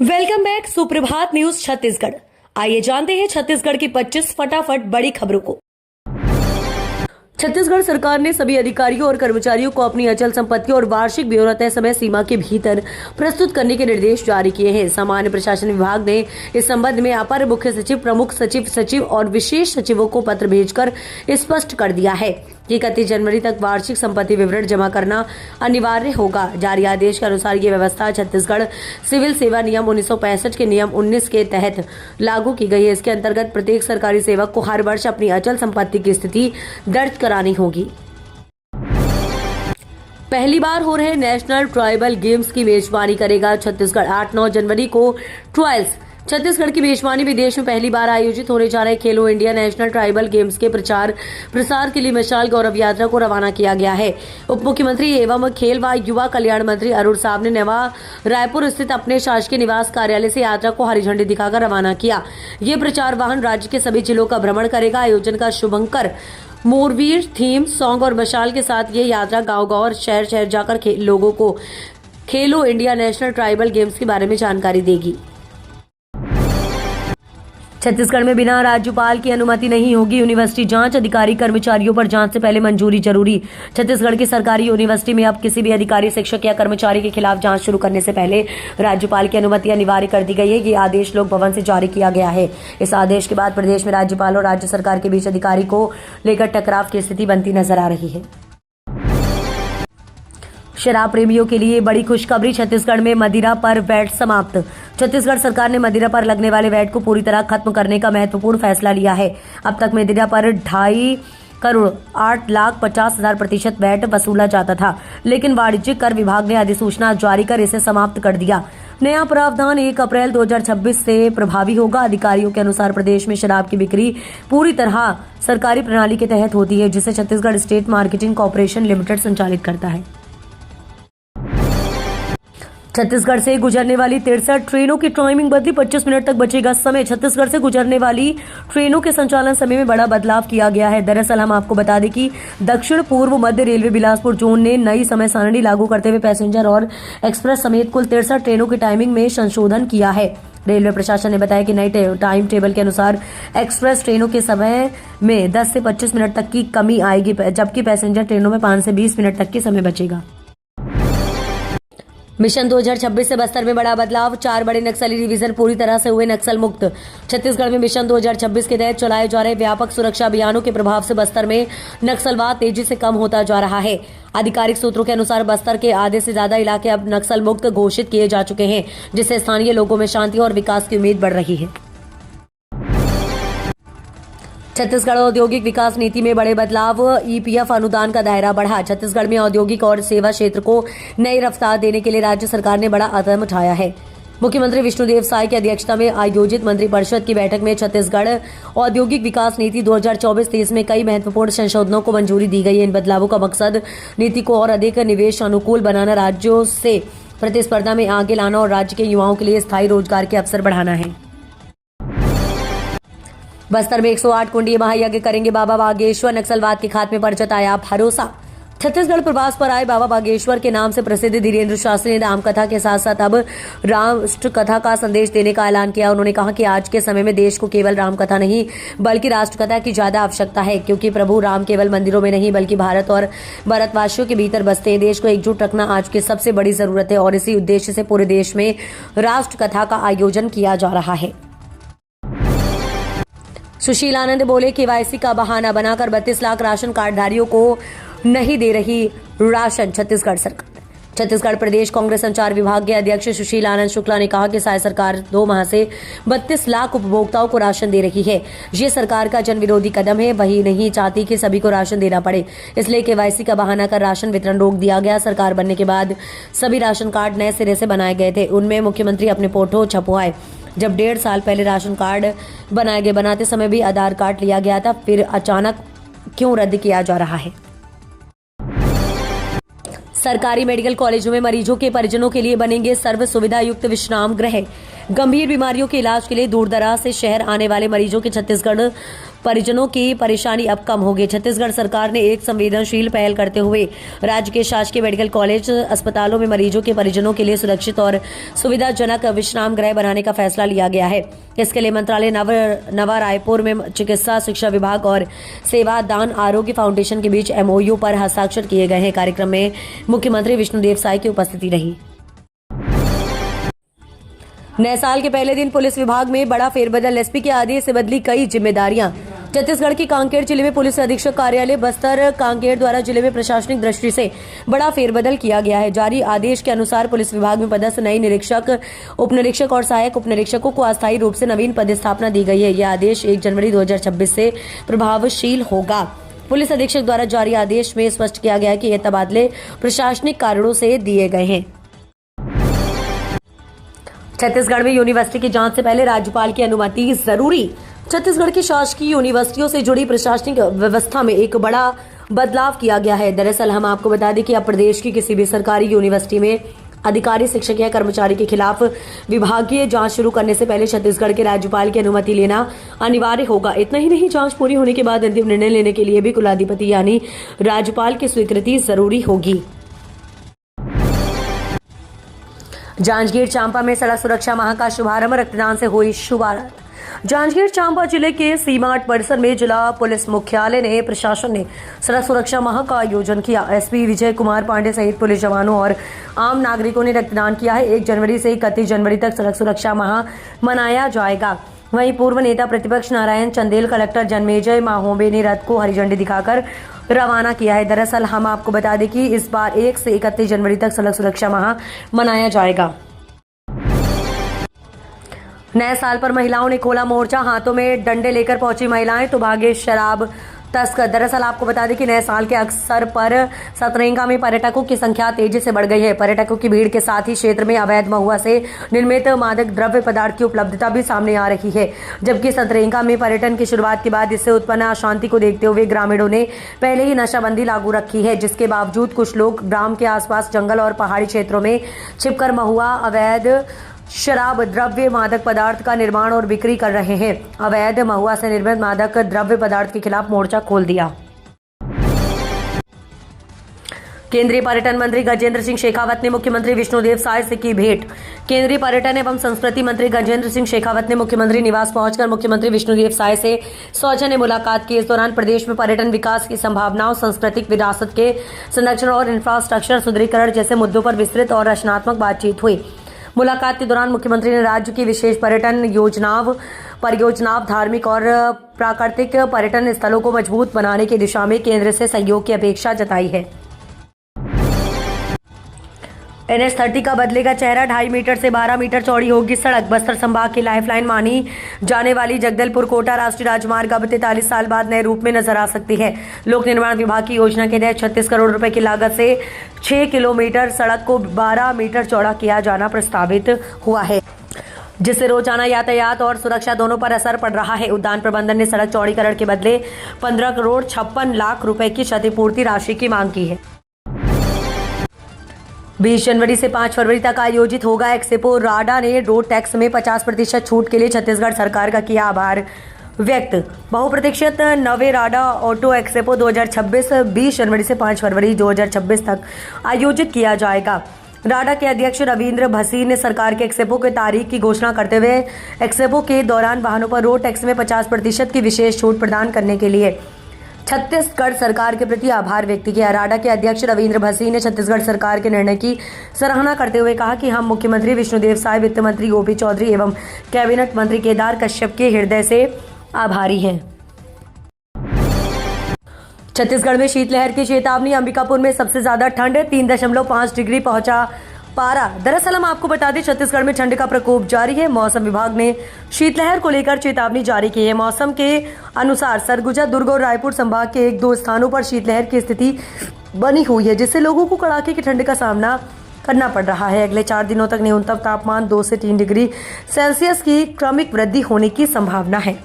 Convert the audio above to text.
Welcome back सुप्रभात news Chhattisgarh. आइए जानते हैं छत्तीसगढ़ की 25 फटाफट बड़ी खबरों को। छत्तीसगढ़ सरकार ने सभी अधिकारियों और कर्मचारियों को अपनी अचल संपत्ति और वार्षिक ब्यौरा तय समय सीमा के भीतर प्रस्तुत करने के निर्देश जारी किए हैं। सामान्य प्रशासन विभाग ने इस संबंध में अपर मुख्य सचिव, प्रमुख सचिव, सचिव और विशेष सचिवों को पत्र भेजकर स्पष्ट कर दिया है कि 31 जनवरी तक वार्षिक संपत्ति विवरण जमा करना अनिवार्य होगा। जारी आदेश के अनुसार ये व्यवस्था छत्तीसगढ़ सिविल सेवा नियम 1965 के नियम 19 के तहत लागू की गई है। इसके अंतर्गत प्रत्येक सरकारी सेवक को हर वर्ष अपनी अचल संपत्ति की स्थिति दर्ज करानी होगी। पहली बार हो रहे नेशनल ट्राइबल गेम्स की मेजबानी करेगा छत्तीसगढ़। 8-9 जनवरी को ट्रायल्स छत्तीसगढ़ की मेजबानी में देश में पहली बार आयोजित होने जा रहे खेलो इंडिया नेशनल ट्राइबल गेम्स के प्रचार प्रसार के लिए मशाल गौरव यात्रा को रवाना किया गया है। उप मुख्यमंत्री एवं खेल व युवा कल्याण मंत्री अरुण साव ने नवा रायपुर स्थित अपने शासकीय निवास कार्यालय से यात्रा को हरी झंडी दिखाकर रवाना किया। ये प्रचार वाहन राज्य के सभी जिलों का भ्रमण करेगा। आयोजन का शुभंकर मोरवीर थीम सॉन्ग और मशाल के साथ ये यात्रा गांव-गांव और शहर-शहर जाकर लोगों को खेलो इंडिया नेशनल ट्राइबल गेम्स के बारे में जानकारी देगी। छत्तीसगढ़ में बिना राज्यपाल की अनुमति नहीं होगी यूनिवर्सिटी जांच। अधिकारी कर्मचारियों पर जांच से पहले मंजूरी जरूरी। छत्तीसगढ़ की सरकारी यूनिवर्सिटी में अब किसी भी अधिकारी, शिक्षक या कर्मचारी के खिलाफ जांच शुरू करने से पहले राज्यपाल की अनुमति अनिवार्य कर दी गई है। ये आदेश लोक भवन से जारी किया गया है। इस आदेश के बाद प्रदेश में राज्यपाल और राज्य सरकार के बीच अधिकारी को लेकर टकराव की स्थिति बनती नजर आ रही है। शराब प्रेमियों के लिए बड़ी खुशखबरी, छत्तीसगढ़ में मदिरा पर वैट समाप्त। छत्तीसगढ़ सरकार ने मदिरा पर लगने वाले वैट को पूरी तरह खत्म करने का महत्वपूर्ण फैसला लिया है। अब तक मदिरा पर 2.5 करोड़ 8,50,000% वैट वसूला जाता था, लेकिन वाणिज्यिक कर विभाग ने अधिसूचना जारी कर इसे समाप्त कर दिया। नया प्रावधान 1 अप्रैल 2026 से प्रभावी होगा। अधिकारियों के अनुसार प्रदेश में शराब की बिक्री पूरी तरह सरकारी प्रणाली के तहत होती है, जिसे Chhattisgarh state marketing corporation limited संचालित करता है। छत्तीसगढ़ से गुजरने वाली 63 ट्रेनों की टाइमिंग बदली, 25 मिनट तक बचेगा समय। छत्तीसगढ़ से गुजरने वाली ट्रेनों के संचालन समय में बड़ा बदलाव किया गया है। दरअसल हम आपको बता दें कि दक्षिण पूर्व मध्य रेलवे बिलासपुर जोन ने नई समय सारणी लागू करते हुए पैसेंजर और एक्सप्रेस समेत कुल 63 ट्रेनों की टाइमिंग में संशोधन किया है। रेलवे प्रशासन ने बताया कि नई टाइम टेबल के अनुसार एक्सप्रेस ट्रेनों के समय में 10 से 25 मिनट तक की कमी आएगी, जबकि पैसेंजर ट्रेनों में 5 से 20 मिनट तक की समय बचेगा। मिशन 2026 से बस्तर में बड़ा बदलाव, 4 बड़े नक्सली डिवीजन पूरी तरह से हुए नक्सल मुक्त। छत्तीसगढ़ में मिशन 2026 के तहत चलाए जा रहे व्यापक सुरक्षा अभियानों के प्रभाव से बस्तर में नक्सलवाद तेजी से कम होता जा रहा है। आधिकारिक सूत्रों के अनुसार बस्तर के आधे से ज्यादा इलाके अब नक्सल मुक्त घोषित किए जा चुके हैं, जिससे स्थानीय लोगों में शांति और विकास की उम्मीद बढ़ रही है। छत्तीसगढ़ औद्योगिक विकास नीति में बड़े बदलाव, ईपीएफ अनुदान का दायरा बढ़ा। छत्तीसगढ़ में औद्योगिक और सेवा क्षेत्र को नई रफ्तार देने के लिए राज्य सरकार ने बड़ा कदम उठाया है। मुख्यमंत्री विष्णुदेव साय की अध्यक्षता में आयोजित मंत्रिपरिषद की बैठक में छत्तीसगढ़ औद्योगिक विकास नीति 2024-23 में कई महत्वपूर्ण संशोधनों को मंजूरी दी गई है। इन बदलावों का मकसद नीति को और अधिक निवेश अनुकूल बनाना, राज्यों से प्रतिस्पर्धा में आगे लाना और राज्य के युवाओं के लिए स्थायी रोजगार के अवसर बढ़ाना है। बस्तर में 108 कुंडीय महायज्ञ करेंगे बाबा बागेश्वर, नक्सलवाद के खात्मे पर जताया भरोसा। छत्तीसगढ़ प्रवास पर आए बाबा बागेश्वर के नाम से प्रसिद्ध धीरेन्द्र शास्त्री ने रामकथा के साथ साथ अब राष्ट्र कथा का संदेश देने का ऐलान किया। उन्होंने कहा कि आज के समय में देश को केवल रामकथा नहीं बल्कि राष्ट्र कथा की ज्यादा आवश्यकता है, क्योंकि प्रभु राम केवल मंदिरों में नहीं बल्कि भारत और भारतवासियों के भीतर बसते हैं। देश को एकजुट रखना आज की सबसे बड़ी जरूरत है और इसी उद्देश्य से पूरे देश में राष्ट्र कथा का आयोजन किया जा रहा है। सुशील आनंद बोले, केवाईसी का बहाना बनाकर 32 लाख राशन कार्डधारियों को नहीं दे रही राशन छत्तीसगढ़ सरकार। छत्तीसगढ़ प्रदेश कांग्रेस संचार विभाग के अध्यक्ष सुशील आनंद शुक्ला ने कहा कि साय सरकार 2 माह से 32 लाख उपभोक्ताओं को राशन दे रही है। ये सरकार का जन विरोधी कदम है। वही नहीं चाहती कि सभी को राशन देना पड़े, इसलिए केवाईसी का बहाना कर राशन वितरण रोक दिया गया। सरकार बनने के बाद सभी राशन कार्ड नए सिरे से बनाए गए थे, उनमें मुख्यमंत्री अपने फोटो छपवाए। जब 1.5 साल पहले राशन कार्ड बनाए गए, बनाते समय भी आधार कार्ड लिया गया था, फिर अचानक क्यों रद्द किया जा रहा है। सरकारी मेडिकल कॉलेजों में मरीजों के परिजनों के लिए बनेंगे सर्व सुविधा युक्त विश्राम गृह। गंभीर बीमारियों के इलाज के लिए दूर दराज से शहर आने वाले मरीजों के छत्तीसगढ़ परिजनों की परेशानी अब कम होगी। छत्तीसगढ़ सरकार ने एक संवेदनशील पहल करते हुए राज्य के शासकीय मेडिकल कॉलेज अस्पतालों में मरीजों के परिजनों के लिए सुरक्षित और सुविधाजनक विश्राम गृह बनाने का फैसला लिया गया है। इसके लिए मंत्रालय नवा रायपुर में चिकित्सा शिक्षा विभाग और सेवा दान आरोग्य फाउंडेशन के बीच MOU पर हस्ताक्षर किए गए हैं। कार्यक्रम में मुख्यमंत्री विष्णुदेव साय की उपस्थिति रही। नए साल के पहले दिन पुलिस विभाग में बड़ा फेरबदल। एसपी के आदेश से बदली कई जिम्मेदारियां। छत्तीसगढ़ की कांकेर जिले में पुलिस अधीक्षक कार्यालय बस्तर कांकेर द्वारा जिले में प्रशासनिक दृष्टि से बड़ा फेरबदल किया गया है। जारी आदेश के अनुसार पुलिस विभाग में पदस्थ नई निरीक्षक, उप निरीक्षक और सहायक उप निरीक्षकों को अस्थायी रूप से नवीन पदस्थापना दी गई है। यह आदेश 1 जनवरी 2026 से प्रभावशील होगा। पुलिस अधीक्षक द्वारा जारी आदेश में स्पष्ट किया गया है कि ये तबादले प्रशासनिक कारणों से दिए गए हैं। छत्तीसगढ़ में यूनिवर्सिटी की जांच से पहले राज्यपाल की अनुमति जरूरी। छत्तीसगढ़ की शासकीय यूनिवर्सिटियों से जुड़ी प्रशासनिक व्यवस्था में एक बड़ा बदलाव किया गया है। दरअसल हम आपको बता दें कि अब प्रदेश की किसी भी सरकारी यूनिवर्सिटी में अधिकारी, शिक्षक या कर्मचारी के खिलाफ विभागीय जांच शुरू करने से पहले छत्तीसगढ़ के राज्यपाल की अनुमति लेना अनिवार्य होगा। इतना ही नहीं, जांच पूरी होने के बाद अंतिम निर्णय लेने के लिए भी कुलाधिपति यानी राज्यपाल की स्वीकृति जरूरी होगी। जांजगीर चांपा में सड़क सुरक्षा माह का शुभारंभ। रक्तदान से हुई शुरुआत। जांजगीर चांपा जिले के सीमार्ट परिसर में जिला पुलिस मुख्यालय ने प्रशासन ने सड़क सुरक्षा माह का आयोजन किया। एसपी विजय कुमार पांडे सहित पुलिस जवानों और आम नागरिकों ने रक्तदान किया है। 1 जनवरी से 31 जनवरी तक सड़क सुरक्षा माह मनाया जाएगा। वहीं पूर्व नेता प्रतिपक्ष नारायण चंदेल, कलेक्टर जन्मेजय माहोबे ने रथ को हरी झंडी दिखाकर रवाना किया है। दरअसल हम आपको बता दें कि इस बार 1 से 31 जनवरी तक सड़क सुरक्षा माह मनाया जाएगा। नए साल पर महिलाओं ने खोला मोर्चा। हाथों में डंडे लेकर पहुंची महिलाएं तो भागे शराब तस्कर। दरअसल आपको बता दें कि नए साल के अवसर पर सतरंगा में पर्यटकों की संख्या तेजी से बढ़ गई है। पर्यटकों की भीड़ के साथ ही क्षेत्र में अवैध महुआ से निर्मित मादक द्रव्य पदार्थ की उपलब्धता भी सामने आ रही है। जबकि सतरंगा में पर्यटन की शुरुआत के बाद इससे उत्पन्न अशांति को देखते हुए ग्रामीणों ने पहले ही नशाबंदी लागू रखी है, जिसके बावजूद कुछ लोग ग्राम के आसपास जंगल और पहाड़ी क्षेत्रों में छिपकर महुआ, अवैध शराब, द्रव्य, मादक पदार्थ का निर्माण और बिक्री कर रहे हैं। अवैध महुआ से निर्मित मादक द्रव्य पदार्थ के खिलाफ मोर्चा खोल दिया। केंद्रीय पर्यटन मंत्री गजेंद्र सिंह शेखावत ने मुख्यमंत्री विष्णुदेव साय से की भेंट। केंद्रीय पर्यटन एवं संस्कृति मंत्री गजेंद्र सिंह शेखावत ने मुख्यमंत्री निवास पहुंचकर मुख्यमंत्री विष्णुदेव साय से सौजन्य मुलाकात की। इस दौरान प्रदेश में पर्यटन विकास की संभावनाओं, सांस्कृतिक विरासत के संरक्षण और इंफ्रास्ट्रक्चर सुदृढ़ीकरण जैसे मुद्दों पर विस्तृत और रचनात्मक बातचीत हुई। मुलाकात के दौरान मुख्यमंत्री ने राज्य की विशेष पर्यटन परियोजनाओं, धार्मिक और प्राकृतिक पर्यटन स्थलों को मजबूत बनाने की दिशा में केंद्र से सहयोग की अपेक्षा जताई है। NH30 का बदलेगा चेहरा। 2.5 मीटर से 12 मीटर चौड़ी होगी सड़क। बस्तर संभाग की लाइफलाइन मानी जाने वाली जगदलपुर कोटा राष्ट्रीय राजमार्ग अब 43 साल बाद नए रूप में नजर आ सकती है। लोक निर्माण विभाग की योजना के तहत 36 करोड़ रुपए की लागत से 6 किलोमीटर सड़क को 12 मीटर चौड़ा किया जाना प्रस्तावित हुआ है, जिससे रोजाना यातायात और सुरक्षा दोनों पर असर पड़ रहा है। उद्यान प्रबंधन ने सड़क चौड़ीकरण के बदले 15 करोड़ 56 लाख रुपए की क्षतिपूर्ति राशि की मांग की है। 20 जनवरी से 5 फरवरी तक आयोजित होगा एक्सपो। राडा ने रोड टैक्स में 50% छूट के लिए छत्तीसगढ़ सरकार का किया आभार व्यक्त। बहुप्रतीक्षित नवे राडा ऑटो एक्सपो 2026 20 जनवरी से 5 फरवरी 2026 तक आयोजित किया जाएगा। राडा के अध्यक्ष रविंद्र भसीन ने सरकार के एक्सपो के तारीख की घोषणा करते हुए एक्सपो के दौरान वाहनों पर रोड टैक्स में 50% की विशेष छूट प्रदान करने के लिए छत्तीसगढ़ सरकार के प्रति आभार व्यक्त किया। राडा के अध्यक्ष रविंद्र भसीन ने छत्तीसगढ़ सरकार के निर्णय की सराहना करते हुए कहा कि हम मुख्यमंत्री विष्णुदेव साय, वित्त मंत्री गोपी चौधरी एवं कैबिनेट मंत्री केदार कश्यप के हृदय से आभारी हैं। छत्तीसगढ़ में शीतलहर की चेतावनी। अंबिकापुर में सबसे ज्यादा ठंड 3.5 डिग्री पहुंचा पारा। दरअसल हम आपको बता दें, छत्तीसगढ़ में ठंड का प्रकोप जारी है। मौसम विभाग ने शीतलहर को लेकर चेतावनी जारी की है। मौसम के अनुसार सरगुजा, दुर्ग और रायपुर संभाग के 1-2 स्थानों पर शीतलहर की स्थिति बनी हुई है, जिससे लोगों को कड़ाके की ठंड का सामना करना पड़ रहा है। अगले 4 दिनों तक न्यूनतम तापमान 2 से 3 डिग्री सेल्सियस की क्रमिक वृद्धि होने की संभावना है।